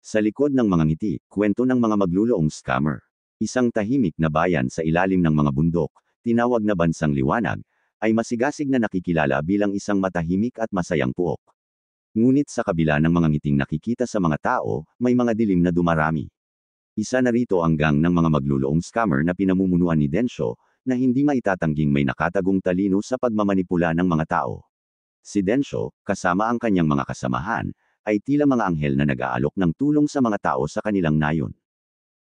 Sa likod ng mga ngiti, kwento ng mga magluluong scammer. Isang tahimik na bayan sa ilalim ng mga bundok, tinawag na Bansang Liwanag, ay masigasig na nakikilala bilang isang matahimik at masayang puok. Ngunit sa kabila ng mga ngiting nakikita sa mga tao, may mga dilim na dumarami. Isa na rito ang gang ng mga magluluong scammer na pinamumunuan ni Densho, na hindi maitatangging may nakatagong talino sa pagmamanipula ng mga tao. Si Densho, kasama ang kanyang mga kasamahan, ay tila mga anghel na nag-aalok ng tulong sa mga tao sa kanilang nayon.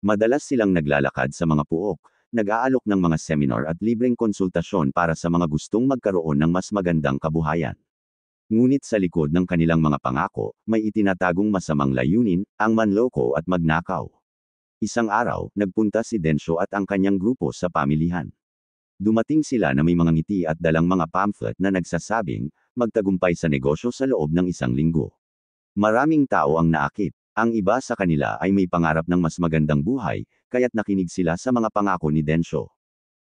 Madalas silang naglalakad sa mga puok, nag-aalok ng mga seminar at libreng konsultasyon para sa mga gustong magkaroon ng mas magandang kabuhayan. Ngunit sa likod ng kanilang mga pangako, may itinatagong masamang layunin, ang manloko at magnakaw. Isang araw, nagpunta si Densho at ang kanyang grupo sa pamilihan. Dumating sila na may mga ngiti at dalang mga pamphlet na nagsasabing, magtagumpay sa negosyo sa loob ng isang linggo. Maraming tao ang naakit. Ang iba sa kanila ay may pangarap ng mas magandang buhay, kaya't nakinig sila sa mga pangako ni Densho.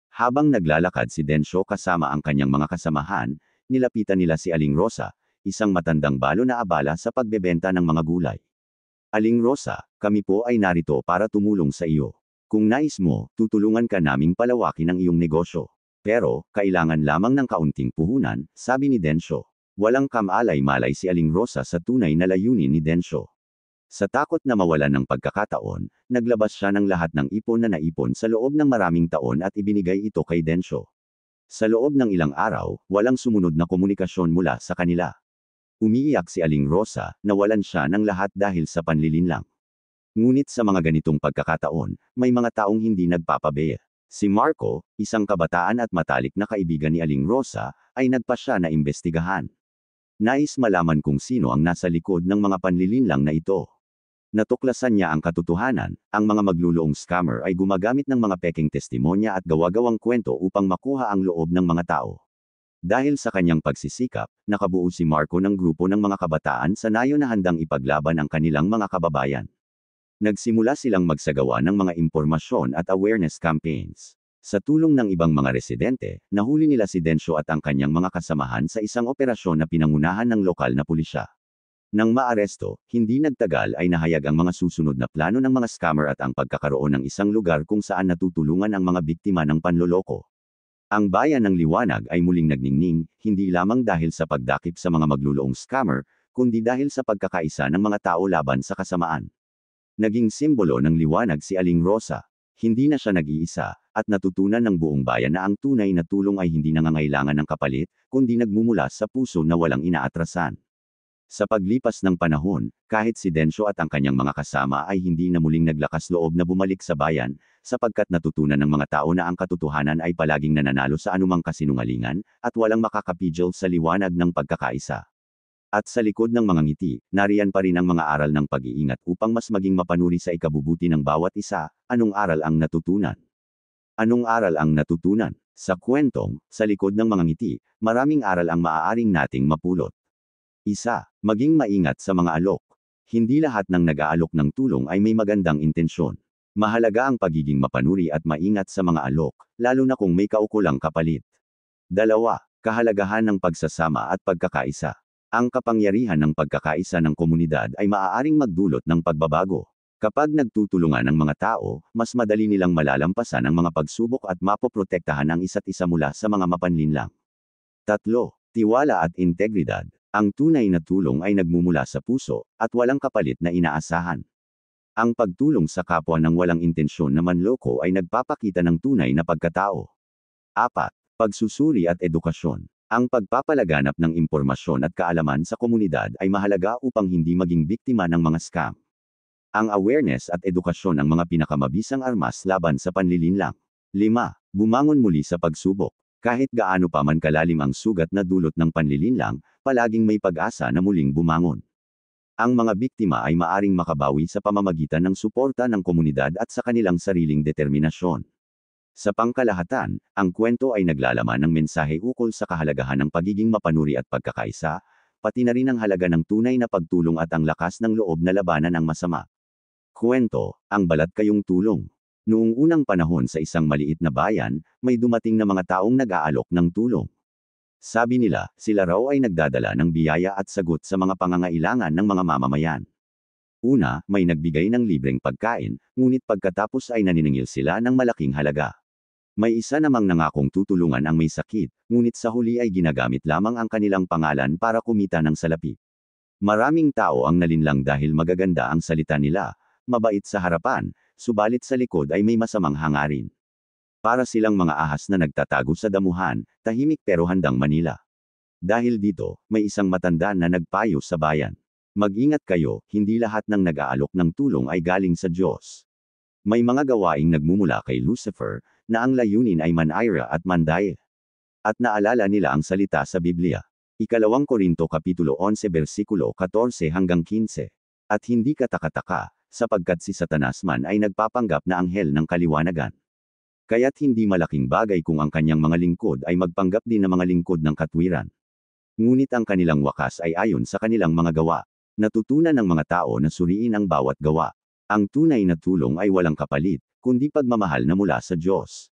Habang naglalakad si Densho kasama ang kanyang mga kasamahan, nilapitan nila si Aling Rosa, isang matandang balo na abala sa pagbebenta ng mga gulay. Aling Rosa, kami po ay narito para tumulong sa iyo. Kung nais mo, tutulungan ka naming palawakin ang iyong negosyo. Pero, kailangan lamang ng kaunting puhunan, sabi ni Densho. Walang kamalay-malay si Aling Rosa sa tunay na layunin ni Densho. Sa takot na mawalan ng pagkakataon, naglabas siya ng lahat ng ipon na naipon sa loob ng maraming taon at ibinigay ito kay Densho. Sa loob ng ilang araw, walang sumunod na komunikasyon mula sa kanila. Umiiyak si Aling Rosa, nawalan siya ng lahat dahil sa panlilinlang. Ngunit sa mga ganitong pagkakataon, may mga taong hindi nagpapabeya. Si Marco, isang kabataan at matalik na kaibigan ni Aling Rosa, ay nagpasya na imbestigahan. Nais malaman kung sino ang nasa likod ng mga panlilinlang na ito. Natuklasan niya ang katotohanan, ang mga magluluong scammer ay gumagamit ng mga peking testimonya at gawa-gawang kwento upang makuha ang loob ng mga tao. Dahil sa kanyang pagsisikap, nakabuo si Marco ng grupo ng mga kabataan sa nayon na handang ipaglaban ang kanilang mga kababayan. Nagsimula silang magsagawa ng mga impormasyon at awareness campaigns. Sa tulong ng ibang mga residente, nahuli nila si Densho at ang kanyang mga kasamahan sa isang operasyon na pinangunahan ng lokal na pulisya. Nang maaresto, hindi nagtagal ay nahayag ang mga susunod na plano ng mga scammer at ang pagkakaroon ng isang lugar kung saan natutulungan ang mga biktima ng panloloko. Ang bayan ng Liwanag ay muling nagningning, hindi lamang dahil sa pagdakip sa mga magluluong scammer, kundi dahil sa pagkakaisa ng mga tao laban sa kasamaan. Naging simbolo ng liwanag si Aling Rosa. Hindi na siya nag-iisa, at natutunan ng buong bayan na ang tunay na tulong ay hindi nangangailangan ng kapalit, kundi nagmumula sa puso na walang inaatrasan. Sa paglipas ng panahon, kahit si Densho at ang kanyang mga kasama ay hindi na muling naglakas loob na bumalik sa bayan, sapagkat natutunan ng mga tao na ang katotohanan ay palaging nananalo sa anumang kasinungalingan, at walang makakapigil sa liwanag ng pagkakaisa. At sa likod ng mga ngiti, nariyan pa rin ang mga aral ng pag-iingat upang mas maging mapanuri sa ikabubuti ng bawat isa. Anong aral ang natutunan? Anong aral ang natutunan? Sa kwentong, sa likod ng mga ngiti, maraming aral ang maaaring nating mapulot. Isa, maging maingat sa mga alok. Hindi lahat ng nag-aalok ng tulong ay may magandang intensyon. Mahalaga ang pagiging mapanuri at maingat sa mga alok, lalo na kung may kaukulang kapalit. Dalawa, kahalagahan ng pagsasama at pagkakaisa. Ang kapangyarihan ng pagkakaisa ng komunidad ay maaaring magdulot ng pagbabago. Kapag nagtutulungan ang mga tao, mas madali nilang malalampasan ang mga pagsubok at mapoprotektahan ang isa't isa mula sa mga mapanlinlang. Tatlo, tiwala at integridad. Ang tunay na tulong ay nagmumula sa puso, at walang kapalit na inaasahan. Ang pagtulong sa kapwa ng walang intensyon na manloko ay nagpapakita ng tunay na pagkatao. Apat, pagsusuri at edukasyon. Ang pagpapalaganap ng impormasyon at kaalaman sa komunidad ay mahalaga upang hindi maging biktima ng mga scam. Ang awareness at edukasyon ang mga pinakamabisang armas laban sa panlilinlang. 5. Bumangon muli sa pagsubok. Kahit gaano pa man kalalim ang sugat na dulot ng panlilinlang, palaging may pag-asa na muling bumangon. Ang mga biktima ay maaring makabawi sa pamamagitan ng suporta ng komunidad at sa kanilang sariling determinasyon. Sa pangkalahatan, ang kwento ay naglalaman ng mensahe ukol sa kahalagahan ng pagiging mapanuri at pagkakaisa, pati na rin ang halaga ng tunay na pagtulong at ang lakas ng loob na labanan ang masama. Kwento, ang balat kayong tulong. Noong unang panahon sa isang maliit na bayan, may dumating na mga taong nag-aalok ng tulong. Sabi nila, sila raw ay nagdadala ng biyaya at sagot sa mga pangangailangan ng mga mamamayan. Una, may nagbigay ng libreng pagkain, ngunit pagkatapos ay naniningil sila ng malaking halaga. May isa namang nangakong tutulungan ang may sakit, ngunit sa huli ay ginagamit lamang ang kanilang pangalan para kumita ng salapi. Maraming tao ang nalinlang dahil magaganda ang salita nila, mabait sa harapan, subalit sa likod ay may masamang hangarin. Para silang mga ahas na nagtatago sa damuhan, tahimik pero handang manila. Dahil dito, may isang matanda na nagpayo sa bayan. Mag-ingat kayo, hindi lahat ng nag-aalok ng tulong ay galing sa Diyos. May mga gawaing nagmumula kay Lucifer, na ang layunin ay manira at mandaya. At naalala nila ang salita sa Biblia. Ikalawang Korinto Kapitulo 11 versikulo 14 hanggang 15. At hindi katakataka, sapagkat si Satanas man ay nagpapanggap na anghel ng kaliwanagan. Kaya't hindi malaking bagay kung ang kanyang mga lingkod ay magpanggap din na mga lingkod ng katwiran. Ngunit ang kanilang wakas ay ayon sa kanilang mga gawa. Natutunan ng mga tao na suriin ang bawat gawa. Ang tunay na tulong ay walang kapalit, kundi pagmamahal na mula sa Diyos.